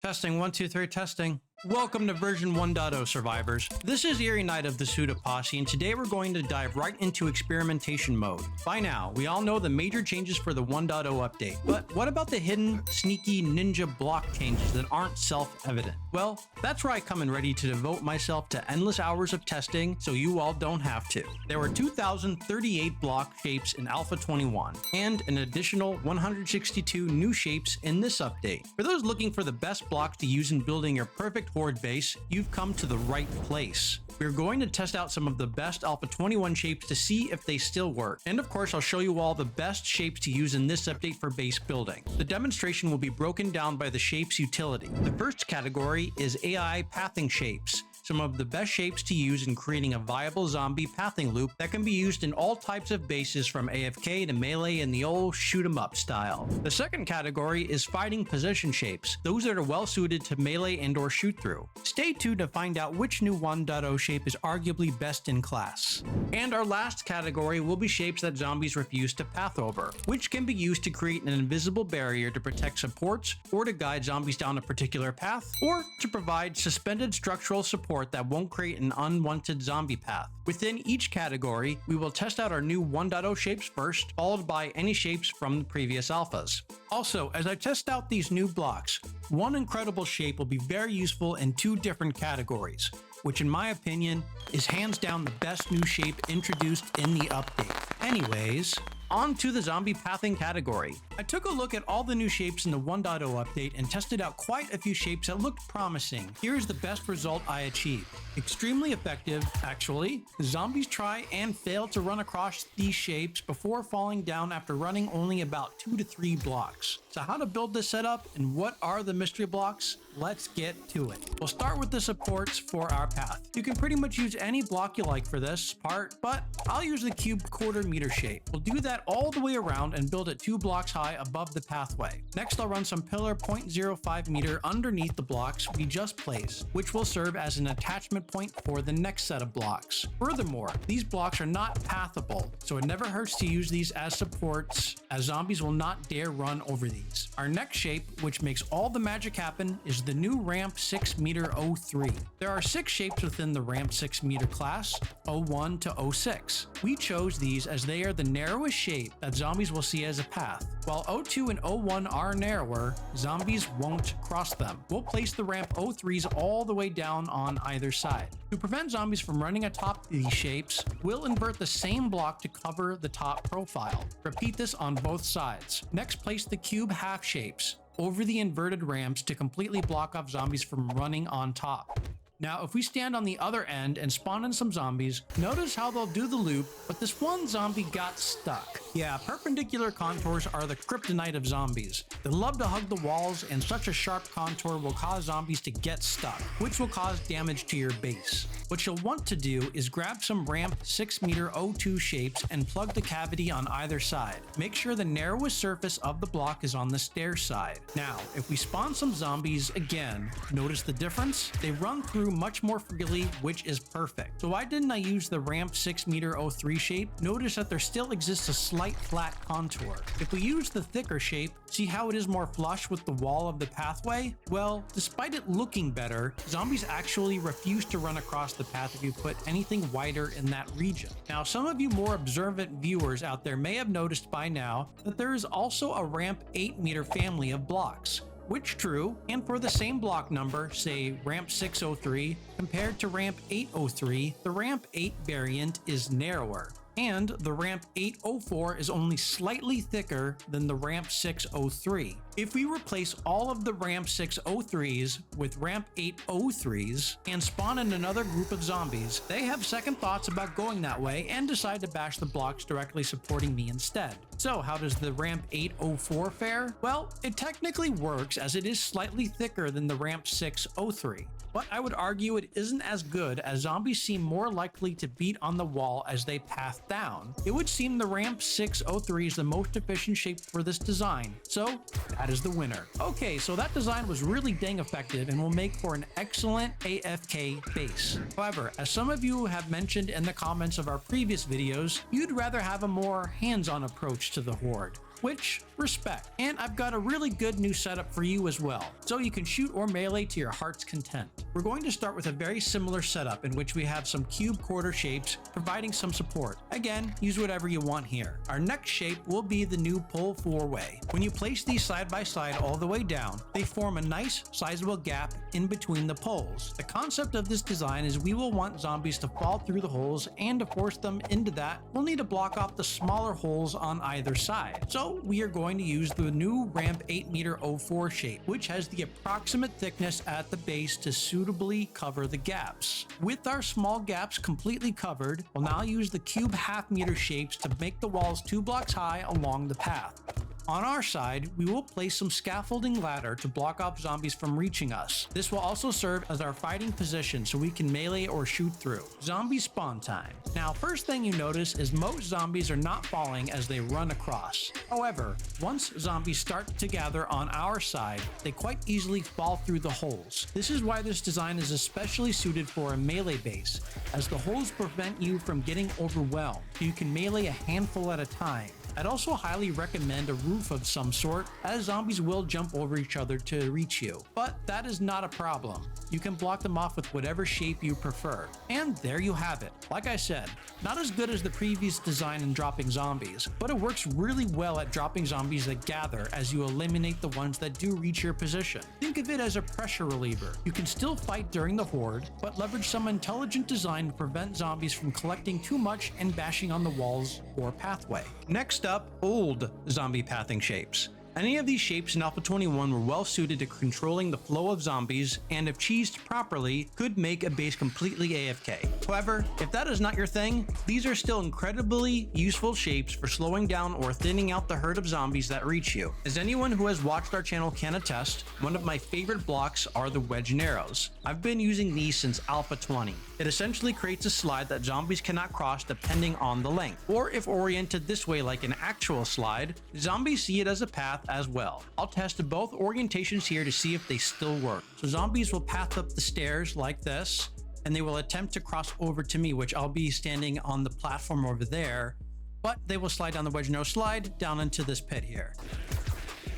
Testing 1, 2, 3, testing. Welcome to version 1.0 survivors. This is Eerie Knight of the Suda Posse, and today we're going to dive right into experimentation mode. By now, we all know the major changes for the 1.0 update, but what about the hidden, sneaky ninja block changes that aren't self-evident? Well, that's where I come in ready to devote myself to endless hours of testing so you all don't have to. There were 2,038 block shapes in Alpha 21, and an additional 162 new shapes in this update. For those looking for the best blocks to use in building your perfect Horde base, you've come to the right place. We're going to test out some of the best Alpha 21 shapes to see if they still work. And of course, I'll show you all the best shapes to use in this update for base building. The demonstration will be broken down by the shapes utility. The first category is AI pathing shapes. Some of the best shapes to use in creating a viable zombie pathing loop that can be used in all types of bases from AFK to melee and the old shoot 'em up style. The second category is fighting position shapes, those that are well suited to melee and or shoot through. Stay tuned to find out which new 1.0 shape is arguably best in class. And our last category will be shapes that zombies refuse to path over, which can be used to create an invisible barrier to protect supports or to guide zombies down a particular path, or to provide suspended structural support that won't create an unwanted zombie path. Within each category, we will test out our new 1.0 shapes first, followed by any shapes from the previous alphas. Also, as I test out these new blocks, one incredible shape will be very useful in two different categories, which in my opinion is hands down the best new shape introduced in the update. Anyways, on to the zombie pathing category. I took a look at all the new shapes in the 1.0 update and tested out quite a few shapes that looked promising. Here's the best result I achieved. Extremely effective, actually. Zombies try and fail to run across these shapes before falling down after running only about 2 to 3 blocks. So how to build this setup and what are the mystery blocks? Let's get to it. We'll start with the supports for our path. You can pretty much use any block you like for this part, but I'll use the cube quarter-meter shape. We'll do that all the way around and build it 2 blocks high above the pathway. Next, I'll run some pillar 0.05 meter underneath the blocks we just placed, which will serve as an attachment point for the next set of blocks. Furthermore, these blocks are not pathable, so it never hurts to use these as supports, as zombies will not dare run over these. Our next shape, which makes all the magic happen, is the new ramp 6 meter 03. There are 6 shapes within the ramp 6 meter class, 01 to 06. We chose these as they are the narrowest shape that zombies will see as a path. While 02 and 01 are narrower, zombies won't cross them. We'll place the ramp 03s all the way down on either side. To prevent zombies from running atop these shapes, we'll invert the same block to cover the top profile. Repeat this on both sides. Next, place the cube half shapes over the inverted ramps to completely block off zombies from running on top. Now, if we stand on the other end and spawn in some zombies, notice how they'll do the loop, but this one zombie got stuck. Yeah, perpendicular contours are the kryptonite of zombies. They love to hug the walls, and such a sharp contour will cause zombies to get stuck, which will cause damage to your base. What you'll want to do is grab some ramp 6 meter 02 shapes and plug the cavity on either side. Make sure the narrowest surface of the block is on the stair side. Now, if we spawn some zombies again, notice the difference? They run through much more freely, which is perfect. So why didn't I use the ramp 6 meter 03 shape? Notice that there still exists a slight flat contour. If we use the thicker shape, see how it is more flush with the wall of the pathway? Well, despite it looking better, zombies actually refuse to run across the path if you put anything wider in that region. Now, some of you more observant viewers out there may have noticed by now that there is also a ramp 8 meter family of blocks. Which true, and for the same block number, say ramp 603, compared to ramp 803, the ramp 8 variant is narrower. And the ramp 804 is only slightly thicker than the ramp 603. If we replace all of the ramp 603s with ramp 803s and spawn in another group of zombies, they have second thoughts about going that way and decide to bash the blocks directly supporting me instead. So how does the ramp 804 fare? Well, it technically works as it is slightly thicker than the ramp 603. But I would argue it isn't as good, as zombies seem more likely to beat on the wall as they path down. It would seem the ramp 603 is the most efficient shape for this design, so that is the winner. Okay, so that design was really dang effective and will make for an excellent AFK base. However, as some of you have mentioned in the comments of our previous videos, you'd rather have a more hands-on approach to the Horde. which, respect. And I've got a really good new setup for you as well, so you can shoot or melee to your heart's content. We're going to start with a very similar setup in which we have some cube quarter shapes providing some support. Again, use whatever you want here. Our next shape will be the new pole 4-way. When you place these side by side all the way down, they form a nice sizable gap in between the poles. The concept of this design is we will want zombies to fall through the holes, and to force them into that, we'll need to block off the smaller holes on either side. So we are going to use the new ramp 8-meter 04 shape, which has the approximate thickness at the base to suitably cover the gaps. With our small gaps completely covered, we'll now use the cube half-meter shapes to make the walls 2 blocks high along the path. On our side, we will place some scaffolding ladder to block off zombies from reaching us. This will also serve as our fighting position so we can melee or shoot through. Zombie spawn time. Now, first thing you notice is most zombies are not falling as they run across. However, once zombies start to gather on our side, they quite easily fall through the holes. This is why this design is especially suited for a melee base, as the holes prevent you from getting overwhelmed. You can melee a handful at a time. I'd also highly recommend a roof of some sort, as zombies will jump over each other to reach you. But that is not a problem. You can block them off with whatever shape you prefer. And there you have it. Like I said, not as good as the previous design in dropping zombies, but it works really well at dropping zombies that gather as you eliminate the ones that do reach your position. Think of it as a pressure reliever. You can still fight during the horde, but leverage some intelligent design to prevent zombies from collecting too much and bashing on the walls or pathway. Next up, old zombie pathing shapes. Any of these shapes in Alpha 21 were well suited to controlling the flow of zombies, and if cheesed properly, could make a base completely AFK. However, if that is not your thing, these are still incredibly useful shapes for slowing down or thinning out the herd of zombies that reach you. As anyone who has watched our channel can attest, one of my favorite blocks are the wedge and arrows. I've been using these since Alpha 20. It essentially creates a slide that zombies cannot cross depending on the length, or if oriented this way like an actual slide, zombies see it as a path as well. I'll test both orientations here to see if they still work. So zombies will path up the stairs like this, and they will attempt to cross over to me, which I'll be standing on the platform over there, but they will slide down the wedge no slide down into this pit here.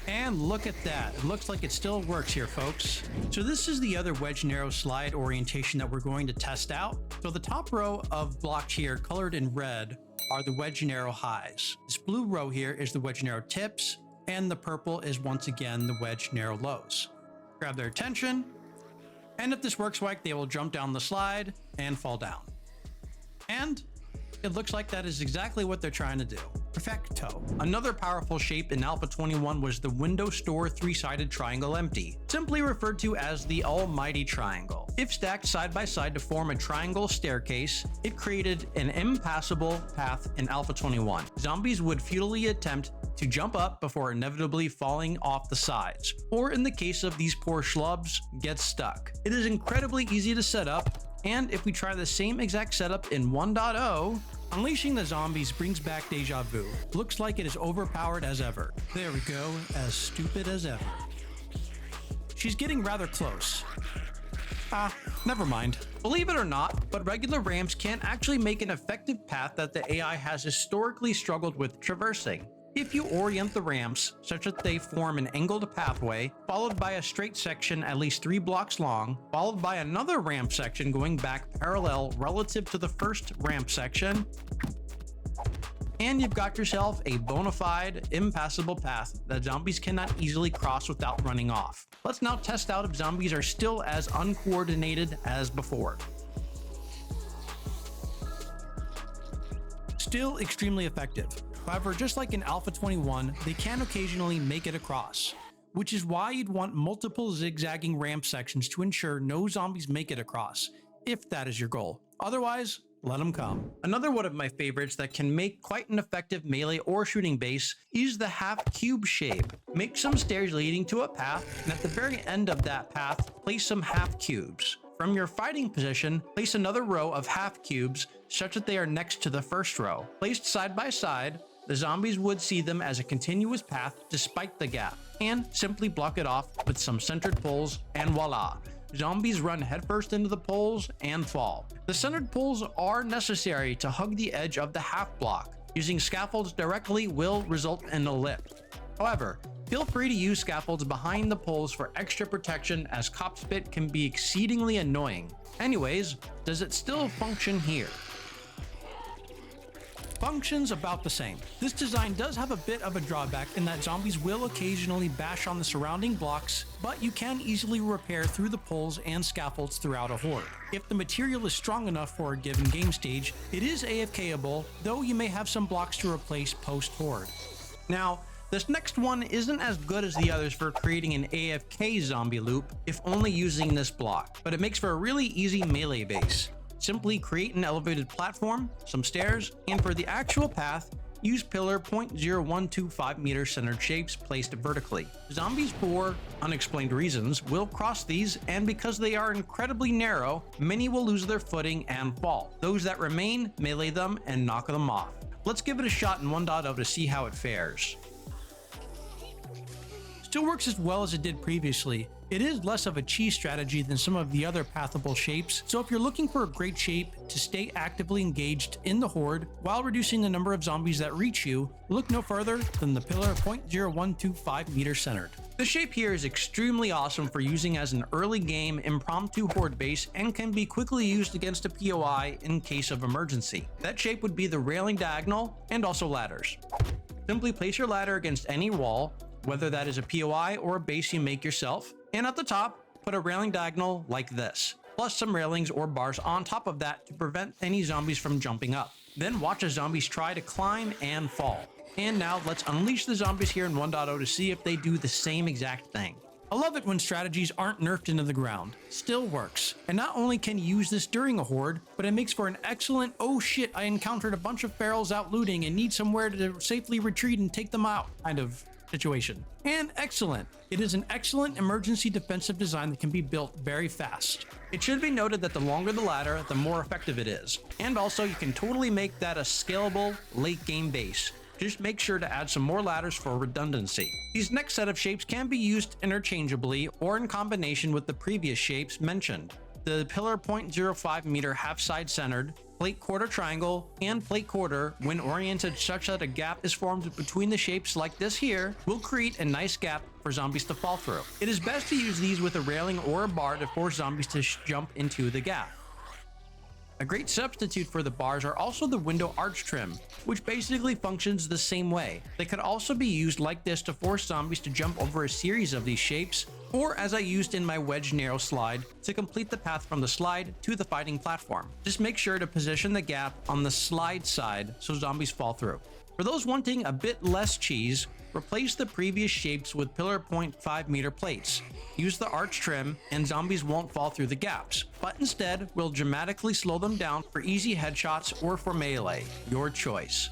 And look at that, it looks like it still works here, folks. So this is the other wedge and arrow slide orientation that we're going to test out. So the top row of blocks here, colored in red, are the wedge and arrow highs. This blue row here is the wedge and arrow tips, and the purple is once again the wedge and arrow lows. Grab their attention, and if this works right, they will jump down the slide and fall down. And it looks like that is exactly what they're trying to do. Perfecto. Another powerful shape in Alpha 21 was the window store 3-sided triangle empty, simply referred to as the almighty triangle. If stacked side by side to form a triangle staircase, it created an impassable path in Alpha 21. Zombies would futilely attempt to jump up before inevitably falling off the sides, or in the case of these poor schlubs, get stuck. It is incredibly easy to set up, and if we try the same exact setup in 1.0, unleashing the zombies brings back deja vu. Looks like it is overpowered as ever. There we go, as stupid as ever. She's getting rather close. Never mind. Believe it or not, but regular ramps can actually make an effective path that the AI has historically struggled with traversing. If you orient the ramps such that they form an angled pathway, followed by a straight section at least 3 blocks long, followed by another ramp section going back parallel relative to the first ramp section, and you've got yourself a bona fide, impassable path that zombies cannot easily cross without running off. Let's now test out if zombies are still as uncoordinated as before. Still extremely effective. However, just like in Alpha 21, they can occasionally make it across, which is why you'd want multiple zigzagging ramp sections to ensure no zombies make it across, if that is your goal. Otherwise, let them come. Another one of my favorites that can make quite an effective melee or shooting base is the half cube shape. Make some stairs leading to a path, and at the very end of that path, place some half cubes. From your fighting position, place another row of half cubes such that they are next to the first row. Placed side by side, the zombies would see them as a continuous path despite the gap, and simply block it off with some centered poles, and voila! Zombies run headfirst into the poles and fall. The centered poles are necessary to hug the edge of the half block. Using scaffolds directly will result in a lip. However, feel free to use scaffolds behind the poles for extra protection, as cop spit can be exceedingly annoying. Anyways, does it still function here? Functions about the same. This design does have a bit of a drawback in that zombies will occasionally bash on the surrounding blocks, but you can easily repair through the poles and scaffolds throughout a horde. If the material is strong enough for a given game stage, it is AFKable, though you may have some blocks to replace post-horde. Now, this next one isn't as good as the others for creating an AFK zombie loop, if only using this block, but it makes for a really easy melee base. Simply create an elevated platform, some stairs, and for the actual path, use pillar 0.0125 meter centered shapes placed vertically. Zombies for unexplained reasons will cross these, and because they are incredibly narrow, many will lose their footing and fall. Those that remain melee them and knock them off. Let's give it a shot in 1.0 to see how it fares. Still works as well as it did previously. It is less of a cheese strategy than some of the other pathable shapes, so if you're looking for a great shape to stay actively engaged in the horde while reducing the number of zombies that reach you, look no further than the pillar 0.0125 meter centered. The shape here is extremely awesome for using as an early game impromptu horde base and can be quickly used against a POI in case of emergency. That shape would be the railing diagonal and also ladders. Simply place your ladder against any wall, whether that is a POI or a base you make yourself, and at the top, put a railing diagonal like this, plus some railings or bars on top of that to prevent any zombies from jumping up. Then watch as zombies try to climb and fall. And now let's unleash the zombies here in 1.0 to see if they do the same exact thing. I love it when strategies aren't nerfed into the ground. Still works. And not only can you use this during a horde, but it makes for an excellent "oh shit, I encountered a bunch of ferals out looting and need somewhere to safely retreat and take them out" kind of situation. And excellent. It is an excellent emergency defensive design that can be built very fast. It should be noted that the longer the ladder, the more effective it is. And also you can totally make that a scalable late game base. Just make sure to add some more ladders for redundancy. These next set of shapes can be used interchangeably or in combination with the previous shapes mentioned. The pillar 0.05 meter half side centered, plate quarter triangle, and plate quarter, when oriented such that a gap is formed between the shapes like this here, will create a nice gap for zombies to fall through. It is best to use these with a railing or a bar to force zombies to jump into the gap. A great substitute for the bars are also the window arch trim, which basically functions the same way. They could also be used like this to force zombies to jump over a series of these shapes, or as I used in my wedge narrow slide to complete the path from the slide to the fighting platform. Just make sure to position the gap on the slide side so zombies fall through. For those wanting a bit less cheese, replace the previous shapes with pillar 0.5 meter plates. Use the arch trim and zombies won't fall through the gaps, but instead will dramatically slow them down for easy headshots or for melee, your choice.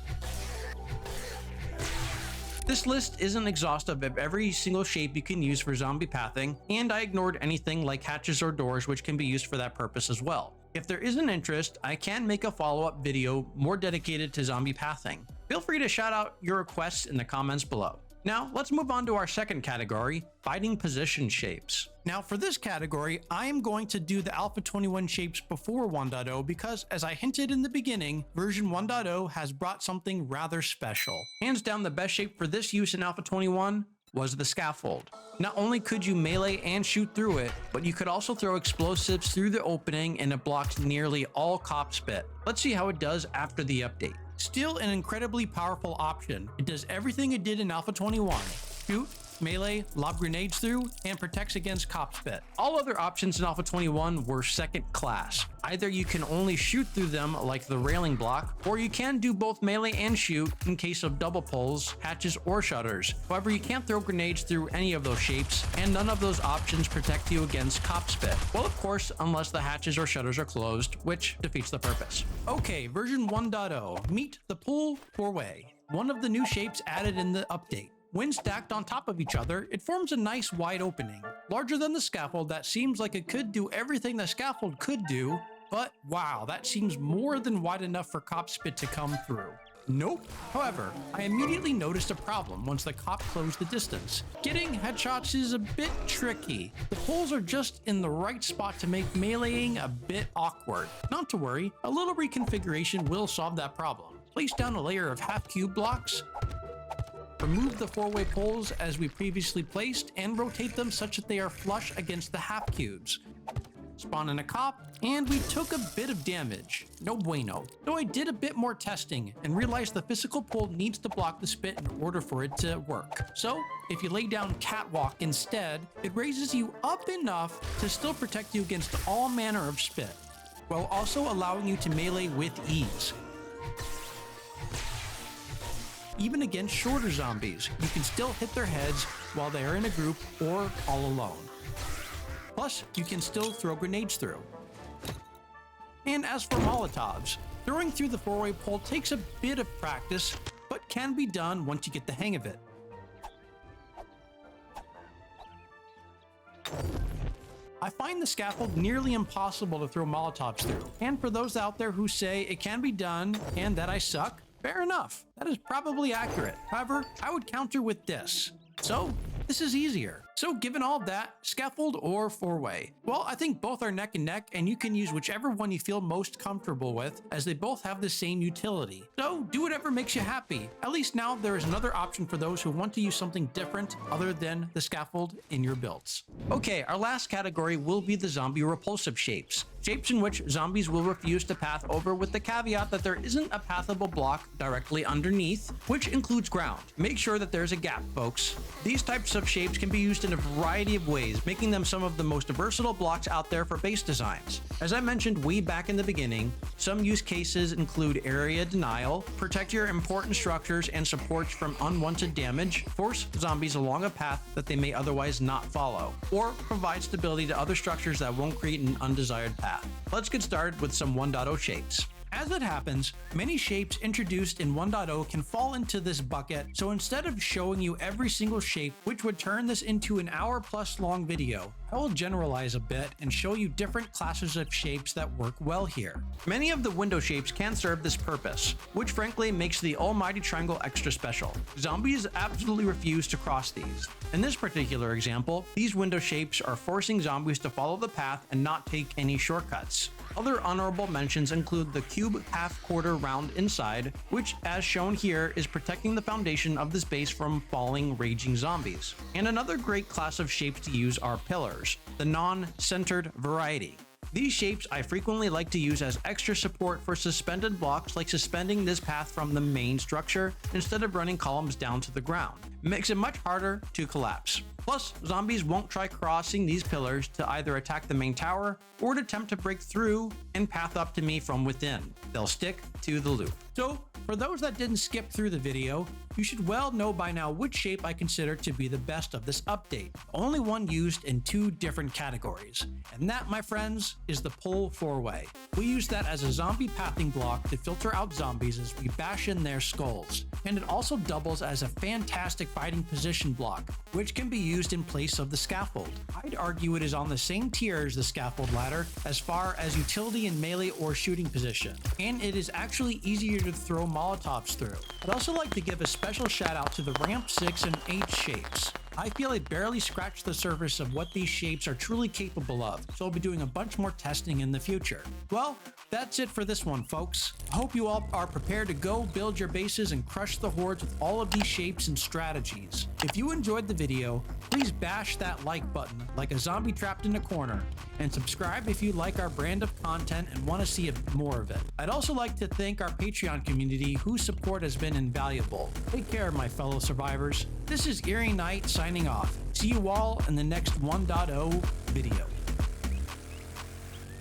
This list isn't exhaustive of every single shape you can use for zombie pathing, and I ignored anything like hatches or doors which can be used for that purpose as well. If there is an interest, I can make a follow-up video more dedicated to zombie pathing. Feel free to shout out your requests in the comments below. Now, let's move on to our second category, fighting position shapes. Now for this category, I am going to do the Alpha 21 shapes before 1.0 because, as I hinted in the beginning, version 1.0 has brought something rather special. Hands down, the best shape for this use in Alpha 21 was the scaffold. Not only could you melee and shoot through it, but you could also throw explosives through the opening and it blocks nearly all cop spit. Let's see how it does after the update. Still an incredibly powerful option. It does everything it did in Alpha 21. Shoot, melee, lob grenades through, and protects against cop spit. All other options in Alpha 21 were second class. Either you can only shoot through them like the railing block, or you can do both melee and shoot in case of double pulls, hatches, or shutters. However, you can't throw grenades through any of those shapes, and none of those options protect you against cop spit. Well, of course, unless the hatches or shutters are closed, which defeats the purpose. Okay, version 1.0, meet the pull four-way. One of the new shapes added in the update. When stacked on top of each other, it forms a nice wide opening, larger than the scaffold that seems like it could do everything the scaffold could do, but wow, that seems more than wide enough for cop spit to come through. Nope. However, I immediately noticed a problem once the cop closed the distance. Getting headshots is a bit tricky. The poles are just in the right spot to make meleeing a bit awkward. Not to worry, a little reconfiguration will solve that problem. Place down a layer of half cube blocks, Remove the 4-way poles as we previously placed and rotate them such that they are flush against the half cubes. Spawn in a cop, and we took a bit of damage. No bueno. So I did a bit more testing and realized the physical pole needs to block the spit in order for it to work. So if you lay down catwalk instead, it raises you up enough to still protect you against all manner of spit, while also allowing you to melee with ease. Even against shorter zombies, you can still hit their heads while they are in a group or all alone. Plus, you can still throw grenades through. And as for Molotovs, throwing through the 4-way pole takes a bit of practice, but can be done once you get the hang of it. I find the scaffold nearly impossible to throw Molotovs through, and for those out there who say it can be done and that I suck, fair enough. That is probably accurate. However, I would counter with this. So, this is easier. So given all that, scaffold or 4-way? Well, I think both are neck and neck, and you can use whichever one you feel most comfortable with, as they both have the same utility. So do whatever makes you happy. At least now there is another option for those who want to use something different other than the scaffold in your builds. Okay, our last category will be the zombie repulsive shapes. Shapes in which zombies will refuse to path over, with the caveat that there isn't a pathable block directly underneath, which includes ground. Make sure that there's a gap, folks. These types of shapes can be used in a variety of ways, making them some of the most versatile blocks out there for base designs. As I mentioned way back in the beginning, some use cases include area denial, protect your important structures and supports from unwanted damage, force zombies along a path that they may otherwise not follow, or provide stability to other structures that won't create an undesired path. Let's get started with some 1.0 shapes. As it happens, many shapes introduced in 1.0 can fall into this bucket, so instead of showing you every single shape, which would turn this into an hour-plus long video, I will generalize a bit and show you different classes of shapes that work well here. Many of the window shapes can serve this purpose, which frankly makes the almighty triangle extra special. Zombies absolutely refuse to cross these. In this particular example, these window shapes are forcing zombies to follow the path and not take any shortcuts. Other honorable mentions include the cube half-quarter round inside, which, as shown here, is protecting the foundation of this base from falling raging zombies. And another great class of shapes to use are pillars, the non-centered variety. These shapes I frequently like to use as extra support for suspended blocks, like suspending this path from the main structure instead of running columns down to the ground. It makes it much harder to collapse. Plus, zombies won't try crossing these pillars to either attack the main tower or to attempt to break through and path up to me from within. They'll stick to the loop. So, for those that didn't skip through the video, you should well know by now which shape I consider to be the best of this update. Only one used in 2 different categories. And that, my friends, is the pole 4-way. We use that as a zombie pathing block to filter out zombies as we bash in their skulls. And it also doubles as a fantastic fighting position block, which can be used in place of the scaffold. I'd argue it is on the same tier as the scaffold ladder as far as utility in melee or shooting position. And it is actually easier to throw Molotovs through. I'd also like to give a special shout out to the ramp 6 and 8 shapes. I feel I barely scratched the surface of what these shapes are truly capable of, so I'll be doing a bunch more testing in the future. Well, that's it for this one, folks. I hope you all are prepared to go build your bases and crush the hordes with all of these shapes and strategies. If you enjoyed the video, please bash that like button like a zombie trapped in a corner, and subscribe if you like our brand of content and want to see more of it. I'd also like to thank our Patreon community, whose support has been invaluable. Take care, my fellow survivors. This is Eerie Knight signing off. See you all in the next 1.0 video.